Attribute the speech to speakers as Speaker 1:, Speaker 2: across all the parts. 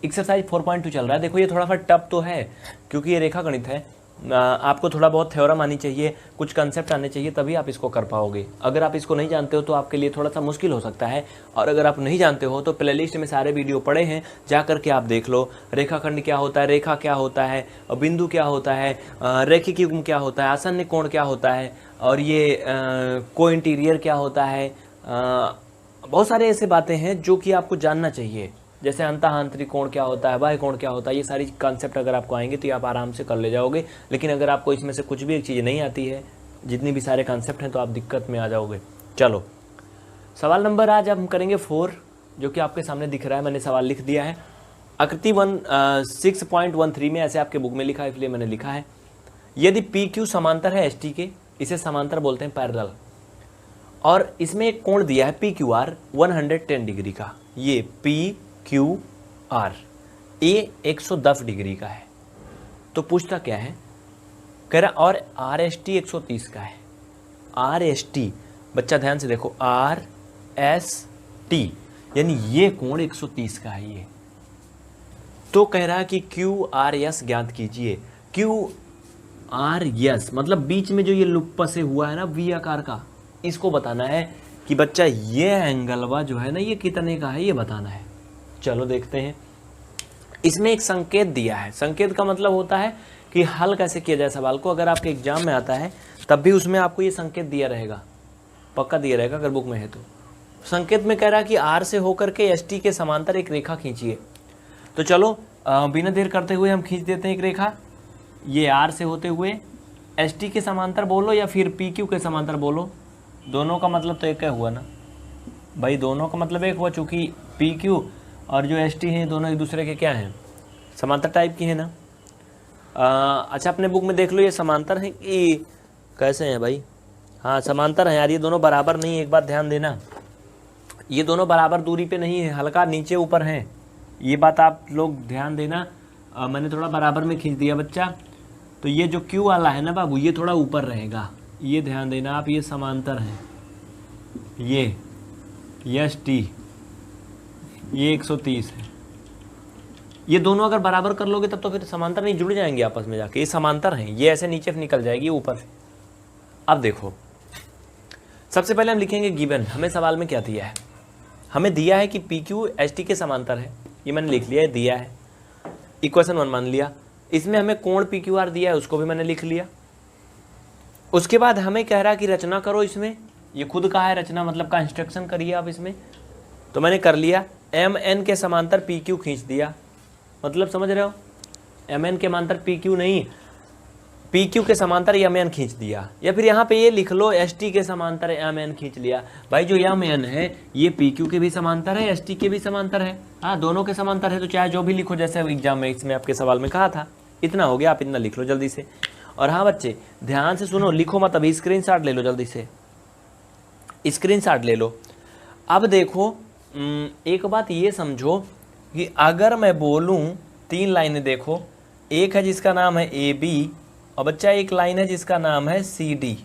Speaker 1: Exercise 4.2 चल रहा है। देखो ये थोड़ा सा टफ तो है क्योंकि ये रेखा गणित है, आपको थोड़ा बहुत थ्योरम आनी चाहिए, कुछ कंसेप्ट आने चाहिए, तभी आप इसको कर पाओगे। अगर आप इसको नहीं जानते हो तो आपके लिए थोड़ा सा मुश्किल हो सकता है। और अगर आप नहीं जानते हो तो प्लेलिस्ट में सारे वीडियो पड़े हैं, जा करके आप देख लो। रेखाखंड क्या होता है, रेखा क्या होता है, बिंदु क्या होता है, रैखिक युग्म क्या होता है, आसन्न कोण क्या होता है, और ये को इंटीरियर क्या होता है, बहुत सारे ऐसे बातें हैं जो कि आपको जानना चाहिए। जैसे अंतः आंतरिक कोण क्या होता है, बाह्य कोण क्या होता है, ये सारी कॉन्सेप्ट अगर आपको आएंगे तो ये आप आराम से कर ले जाओगे। लेकिन अगर आपको इसमें से कुछ भी एक चीज़ नहीं आती है, जितनी भी सारे कॉन्सेप्ट हैं, तो आप दिक्कत में आ जाओगे। चलो सवाल नंबर आज हम करेंगे 4, जो कि आपके सामने दिख रहा है, मैंने सवाल लिख दिया है। आकृति 6.13 में ऐसे आपके बुक में लिखा है, इसलिए मैंने लिखा है, यदि पी क्यू समांतर है एस टी के, इसे समांतर बोलते हैं पैरेलल, और इसमें एक कोण दिया है पी क्यू आर 110 डिग्री का। ये P Q R A 110 degree का है। तो पूछता क्या है, कह रहा और आर एस टी 130 का है। आर एस टी, बच्चा ध्यान से देखो, आर एस टी यानी ये कोण 130 का है ये। तो कह रहा है कि क्यू आर एस ज्ञात कीजिए। क्यू आर एस मतलब बीच में जो ये लुप्प से हुआ है ना वी आकार का, इसको बताना है कि बच्चा ये एंगलवा जो है ना ये कितने का है, ये बताना है। चलो देखते हैं। इसमें एक संकेत दिया है। संकेत का मतलब होता है कि हल कैसे किया जाए सवाल को। अगर आपके एग्जाम में आता है तब भी उसमें आपको ये संकेत दिया रहेगा, पक्का दिया रहेगा अगर बुक में है तो। संकेत में कह रहा है कि आर से होकर के एस टी के समांतर एक रेखा खींचिए। तो चलो बिना देर करते हुए हम खींच देते हैं एक रेखा। ये आर से होते हुए एस टी के समांतर बोलो या फिर पी क्यू के समांतर बोलो, दोनों का मतलब तो एक ही हुआ ना भाई, दोनों का मतलब एक हुआ, चूँकि पी क्यू और जो एस टी हैं दोनों एक दूसरे के क्या हैं, समांतर टाइप की है ना। अच्छा अपने बुक में देख लो, ये समांतर हैं कि कैसे हैं भाई? हाँ समांतर हैं यार, ये दोनों बराबर नहीं है, एक बात ध्यान देना, ये दोनों बराबर दूरी पे नहीं है, हल्का नीचे ऊपर हैं, ये बात आप लोग ध्यान देना। मैंने थोड़ा बराबर में खींच दिया बच्चा, तो ये जो क्यू वाला है ना बाबू, ये थोड़ा ऊपर रहेगा, ये ध्यान देना आप, ये समांतर हैं, ये एस टी ये 130 है। ये दोनों अगर बराबर कर लोगे तब तो फिर समांतर नहीं, जुड़ जाएंगे आपस में जाके, ये समांतर हैं, ये ऐसे नीचे निकल जाएगी ऊपर से। अब देखो सबसे पहले हम लिखेंगे गिवन, हमें सवाल में क्या दिया है, हमें दिया है कि पी क्यू एस टी के समांतर है, ये मैंने लिख लिया है, दिया है, इक्वेशन 1 मान लिया। इसमें हमें कोण पी क्यू आर दिया है, उसको भी मैंने लिख लिया। उसके बाद हमें कह रहा है कि रचना करो इसमें, ये खुद कहा है रचना मतलब का इंस्ट्रक्शन करिए आप इसमें, तो मैंने कर लिया। एम एन के समांतर पी क्यू खींच दिया, मतलब समझ रहे हो, एम एन के समांतर पी क्यू नहीं, पी क्यू के समांतर एम एन खींच दिया। या फिर यहाँ पे ये लिख लो एस टी के समांतर एम एन खींच लिया। भाई जो एम एन है ये पी क्यू के भी समांतर है, एस टी के भी समांतर है, हाँ दोनों के समांतर है, तो चाहे जो भी लिखो, जैसे एग्जाम में इसमें आपके सवाल में कहा था। इतना हो गया, आप इतना लिख लो जल्दी से। और हाँ बच्चे ध्यान से सुनो, लिखो मत अभी, स्क्रीनशॉट ले लो जल्दी से, स्क्रीनशॉट ले लो। अब देखो एक बात ये समझो कि अगर मैं बोलूं 3 लाइनें, देखो एक है जिसका नाम है ए बी, और बच्चा एक लाइन है जिसका नाम है सी डी,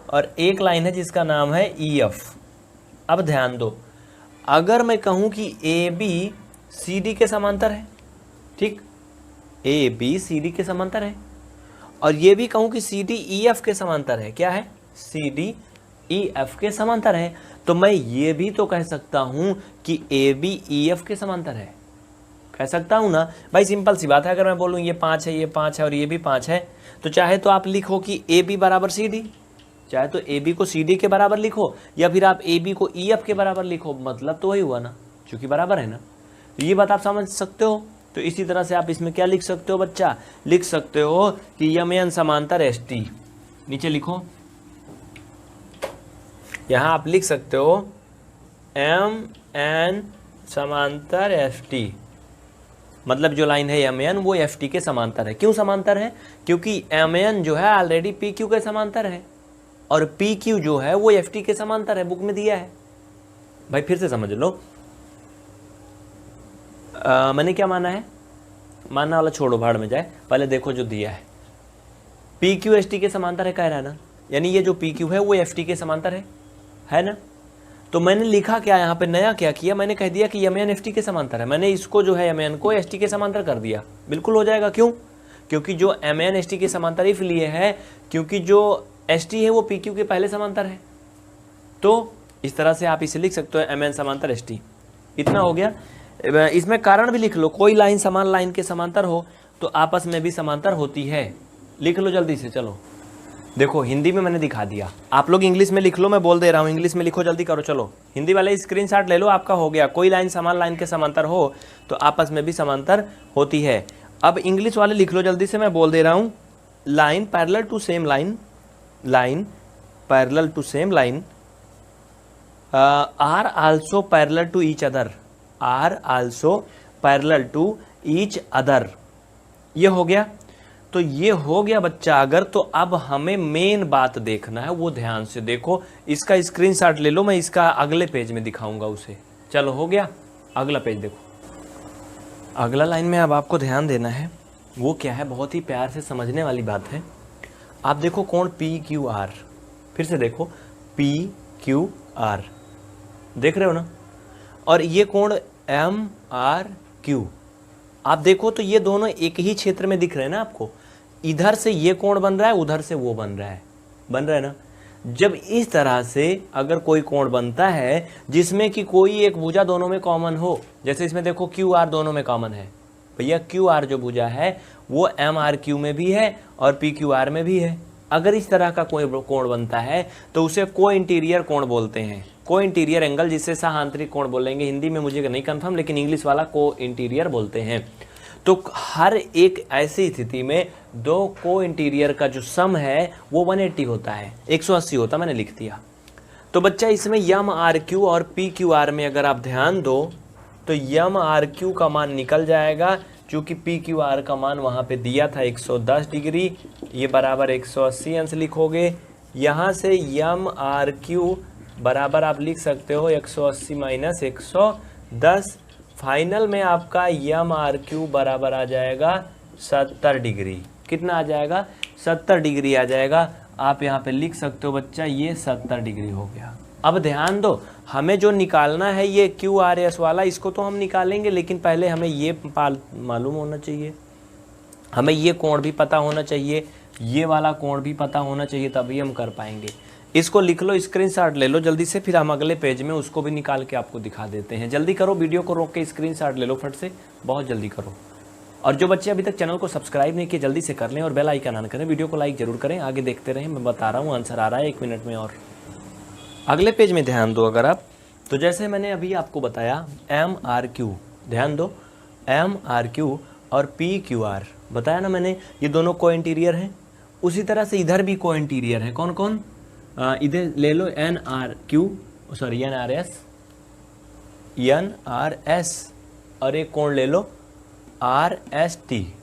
Speaker 1: और एक लाइन है जिसका नाम है ई एफ। अब ध्यान दो, अगर मैं कहूं कि ए बी सी डी के समांतर है, ठीक, ए बी सी डी के समांतर है, और ये भी कहूं कि सी डी ई एफ के समांतर है, क्या है, सी डी ई एफ के समांतर है, तो मैं ये भी तो कह सकता हूं कि ए बी ई एफ के समांतर है, कह सकता हूं ना भाई। सिंपल सी बात है, अगर मैं बोलूं ये 5 है, ये 5 है और ये भी 5 है, तो चाहे तो आप लिखो कि ए बी बराबर सी डी, चाहे तो ए बी को सी डी के बराबर लिखो, या फिर आप ए बी को ई एफ के बराबर लिखो, मतलब तो वही हुआ ना, क्योंकि बराबर है ना। तो ये बात आप समझ सकते हो। तो इसी तरह से आप इसमें क्या लिख सकते हो बच्चा, लिख सकते हो कि एम एन समांतर एस टी, नीचे लिखो, यहाँ आप लिख सकते हो एम एन समांतर एफ टी, मतलब जो लाइन है एम एन वो एफ टी के समांतर है। क्यों समांतर है, क्योंकि एम एन जो है ऑलरेडी पी क्यू के समांतर है, और पी क्यू जो है वो एफ टी के समांतर है, बुक में दिया है। भाई फिर से समझ लो, मैंने क्या माना है, मानना वाला छोड़ो, भाड़ में जाए, पहले देखो जो दिया है, पी क्यू एस टी के समांतर है कह रहा है ना, यानी ये जो पी क्यू है वो एफ टी के समांतर है ना। तो मैंने लिखा क्या यहाँ पे, नया क्या किया, मैंने कह दिया कि यमन एफ टी के समांतर है। मैंने इसको जो है यमन को एस टी के समांतर कर दिया, बिल्कुल हो जाएगा। क्यों? क्योंकि जो यमन एस टी के समांतर इसलिए है क्योंकि जो एस टी है वो पी क्यू के पहले समांतर है। तो इस तरह से आप इसे लिख सकते हो यमन समांतर एस टी। इतना हो गया। इसमें कारण भी लिख लो, कोई लाइन समान लाइन के समांतर हो तो आपस में भी समांतर होती है। लिख लो जल्दी से। चलो देखो हिंदी में मैंने दिखा दिया, आप लोग इंग्लिश में लिख लो, मैं बोल दे रहा हूँ, इंग्लिश में लिखो, जल्दी करो। चलो हिंदी वाले स्क्रीनशॉट ले लो, आपका हो गया। कोई लाइन समान लाइन के समांतर हो तो आपस में भी समांतर होती है। अब इंग्लिश वाले लिख लो जल्दी से, मैं बोल दे रहा हूँ। Line parallel to same line, line parallel to same line are also parallel to each other, are also parallel to each other. ये हो गया। तो ये हो गया बच्चा अगर, तो अब हमें मेन बात देखना है, वो ध्यान से देखो। इसका स्क्रीनशॉट ले लो, मैं इसका अगले पेज में दिखाऊंगा उसे। चलो हो गया, अगला पेज देखो। अगला लाइन में अब आपको ध्यान देना है, वो क्या है, बहुत ही प्यार से समझने वाली बात है। आप देखो कोण पी क्यू आर, फिर से देखो पी क्यू आर, देख रहे हो ना। और ये कोण एम आर क्यू, आप देखो तो ये दोनों एक ही क्षेत्र में दिख रहे हैं ना आपको। इधर से ये कोण बन रहा है, उधर से वो बन रहा है ना। जब इस तरह से अगर कोई कोण बनता है जिसमें कि कोई एक भुजा दोनों में कॉमन हो, जैसे इसमें देखो क्यू आर दोनों में कॉमन है, भैया क्यू आर जो भुजा है वो एम आर क्यू में भी है और पी क्यू आर में भी है। अगर इस तरह का कोई कोण बनता है तो उसे को इंटीरियर कोण बोलते हैं, को इंटीरियर एंगल, जिसे सहांतरिक कोण बोलेंगे। हिंदी में मुझे नहीं कंफर्म, लेकिन इंग्लिश वाला को इंटीरियर बोलते हैं। तो हर एक ऐसी स्थिति में दो को इंटीरियर का जो सम है वो 180 होता है, 180 होता, मैंने लिख दिया। तो बच्चा इसमें यम आर क्यू और पी क्यू आर में अगर आप ध्यान दो तो यम आर क्यू का मान निकल जाएगा, चूंकि पी क्यू आर का मान वहाँ पे दिया था 110 डिग्री, ये बराबर 180 अंश लिखोगे। यहाँ से यम आर क्यू बराबर आप लिख सकते हो 180 माइनस 110। फाइनल में आपका यम आर क्यू बराबर आ जाएगा 70 डिग्री। कितना आ जाएगा? 70 डिग्री आ जाएगा। आप यहाँ पे लिख सकते हो बच्चा, ये 70 डिग्री हो गया। अब ध्यान दो, हमें जो निकालना है ये क्यू आर एस वाला, इसको तो हम निकालेंगे, लेकिन पहले हमें ये मालूम होना चाहिए, हमें ये कोण भी पता होना चाहिए, ये वाला कोण भी पता होना चाहिए, तभी हम कर पाएंगे। इसको लिख लो, स्क्रीनशॉट ले लो जल्दी से, फिर हम अगले पेज में उसको भी निकाल के आपको दिखा देते हैं। जल्दी करो, वीडियो को रोक के स्क्रीनशॉट ले लो फट से, बहुत जल्दी करो। और जो बच्चे अभी तक चैनल को सब्सक्राइब नहीं किए जल्दी से कर लें और बेल आइकन ऑन करें, वीडियो को लाइक जरूर करें। आगे देखते रहें, मैं बता रहा हूँ, आंसर आ रहा है 1 मिनट में। और अगले पेज में ध्यान दो अगर आप, तो जैसे मैंने अभी आपको बताया एम आर क्यू, ध्यान दो, एम आर क्यू और पी क्यू आर बताया ना मैंने, ये दोनों को इंटीरियर हैं। उसी तरह से इधर भी को इंटीरियर है। कौन कौन? इधर ले लो N R Q, sorry N R S, N R S, और एक कोण ले लो R S T,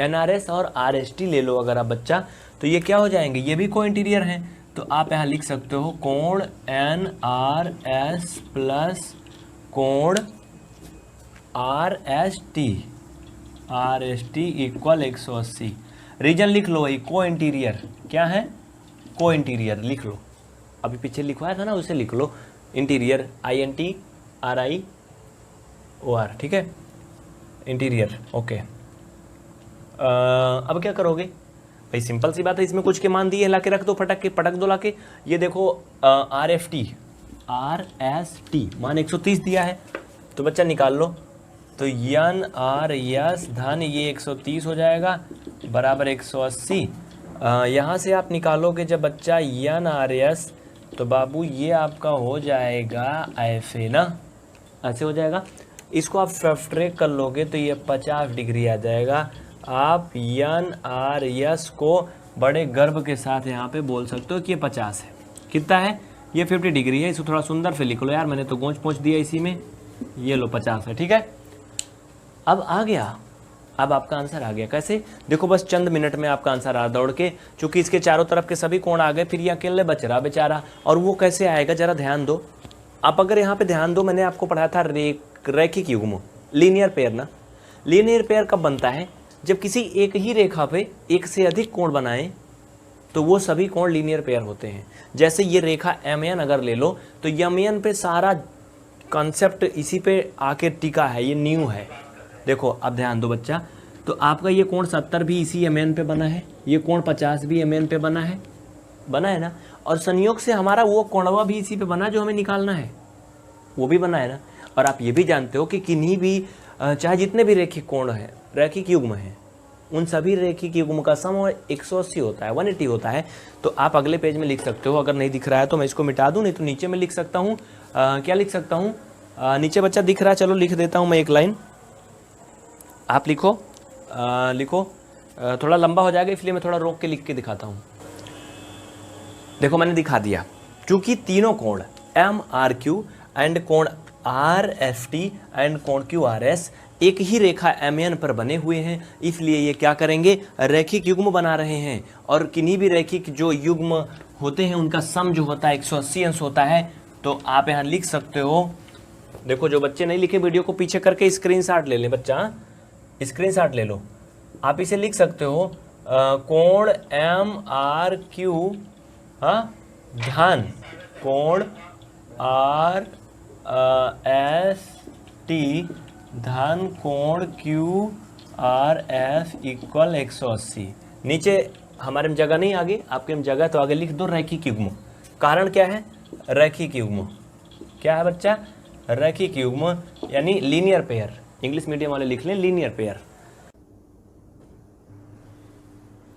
Speaker 1: N R S और आर एस टी ले लो अगर आप बच्चा, तो ये क्या हो जाएंगे? ये भी को इंटीरियर हैं। तो आप यहाँ लिख सकते हो कोण एन आर एस प्लस कोण R S T, R S T equal 180। Reason लिख लो, वही को इंटीरियर, क्या है? को इंटीरियर लिख लो, अभी पीछे लिखवाया था ना उसे लिख लो, इंटीरियर INT RIOR, ठीक है, इंटीरियर। ओके, अब क्या करोगे भाई? सिंपल सी बात है, इसमें कुछ के मान दिए, लाके रख दो, पटक दो लाके। ये देखो RFT RST मान 130 दिया है, तो बच्चा निकाल लो। तो यन आर यस धन ये 130 हो जाएगा बराबर 180। यहाँ से आप निकालोगे जब बच्चा यन आर एस, तो बाबू ये आपका हो जाएगा ऐसे ना, ऐसे हो जाएगा। इसको आप सब्ट्रैक्ट कर लोगे तो ये 50 डिग्री आ जाएगा। आप यन आर एस को बड़े गर्व के साथ यहाँ पे बोल सकते हो कि ये 50 है। कितना है? ये 50 डिग्री है। इसको थोड़ा सुंदर से लिख लो यार, मैंने तो गोंच पोंछ दिया इसी में। ये लो 50 है, ठीक है। अब आ गया, अब आपका आंसर आ गया। कैसे? देखो बस चंद मिनट में आपका आंसर आ दौड़ के, चूंकि इसके चारों तरफ के सभी कोण आ गए, फिर ये अकेले बच रहा बेचारा। और वो कैसे आएगा जरा ध्यान दो आप। अगर यहाँ पे ध्यान दो, मैंने आपको पढ़ाया था रैखिक युग्म, लीनियर पेयर ना। लीनियर पेयर कब बनता है? जब किसी एक ही रेखा पे एक से अधिक कोण बनाएं तो वो सभी कोण लीनियर पेयर होते हैं। जैसे ये रेखा MN अगर ले लो तो MN पे सारा कॉन्सेप्ट इसी पे आके टिका है, ये न्यू है। देखो अब ध्यान दो बच्चा, तो आपका ये कोण 70 भी इसी MN पे बना है, ये कोण 50 भी MN पे बना है ना, और संयोग से हमारा वो कोणवा भी इसी पे बना जो हमें निकालना है, वो भी बना है ना। और आप ये भी जानते हो कि किन्हीं भी चाहे जितने भी रेखिक कोण हैं, रैखिक युग्म हैं, उन सभी रेखिक युग्म का सम 180 होता है, 180 होता है। तो आप अगले पेज में लिख सकते हो, अगर नहीं दिख रहा है तो मैं इसको मिटा दूं, नहीं तो नीचे में लिख सकता हूँ। क्या लिख सकता हूँ? नीचे बच्चा दिख रहा है, चलो लिख देता हूँ मैं एक लाइन, आप लिखो। थोड़ा लंबा हो जाएगा इसलिए मैं थोड़ा रोक के लिख के दिखाता हूँ। देखो मैंने दिखा दिया, क्योंकि तीनों कोण MRQ एंड कोण RFT एंड कोण QRS एक ही रेखा MN पर बने हुए हैं, इसलिए ये क्या करेंगे, रैखिक युग्म बना रहे हैं। और किन्हीं भी रैखिक जो युग्म होते हैं उनका सम जो होता है 180 अंश होता है। तो आप यहाँ लिख सकते हो, देखो जो बच्चे नहीं लिखे वीडियो को पीछे करके स्क्रीनशॉट ले लें बच्चा, स्क्रीनशॉट ले लो। आप इसे लिख सकते हो कोण MRQ धन कोण RST धन कोण QRS इक्वल 180। नीचे हमारे में जगह नहीं, आगे आपके में जगह, तो आगे लिख दो रैखिक युग्म। कारण क्या है? रैखिक युग्म। क्या है बच्चा? रैखिक युग्म यानी लीनियर पेयर। इंग्लिश मीडियम वाले लिख लें लीनियर पेयर।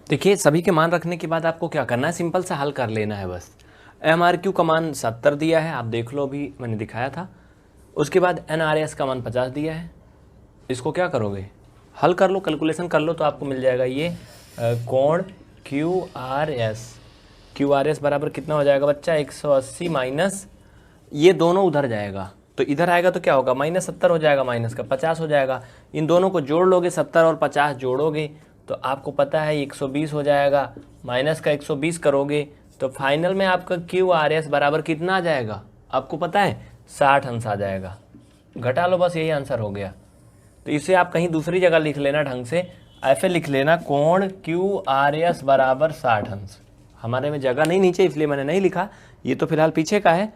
Speaker 1: देखिए सभी के मान रखने के बाद आपको क्या करना है, सिंपल सा हल कर लेना है बस। MRQ का मान 70 दिया है, आप देख लो, अभी मैंने दिखाया था। उसके बाद NRS का मान 50 दिया है। इसको क्या करोगे, हल कर लो, कैलकुलेशन कर लो, तो आपको मिल जाएगा ये कोण QRS बराबर कितना हो जाएगा बच्चा, 180 माइनस ये दोनों उधर जाएगा, तो इधर आएगा तो क्या होगा, -70 हो जाएगा, माइनस का 50 हो जाएगा। इन दोनों को जोड़ लोगे, 70 और 50 जोड़ोगे तो आपको पता है 120 हो जाएगा, माइनस का 120 करोगे तो फाइनल में आपका QRS बराबर कितना आ जाएगा, आपको पता है 60 अंश आ जाएगा। घटा लो, बस यही आंसर हो गया। तो इसे आप कहीं दूसरी जगह लिख लेना, ढंग से ऐसे लिख लेना, कोण QRS बराबर 60 अंश। हमारे में जगह नहीं नीचे, इसलिए मैंने नहीं लिखा, ये तो फिलहाल पीछे का है।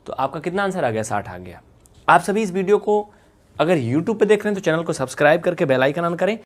Speaker 1: तो आपका कितना आंसर आ गया, 60 आ गया। आप सभी इस वीडियो को अगर YouTube पे देख रहे हैं तो चैनल को सब्सक्राइब करके बेल आइकन ऑन करें।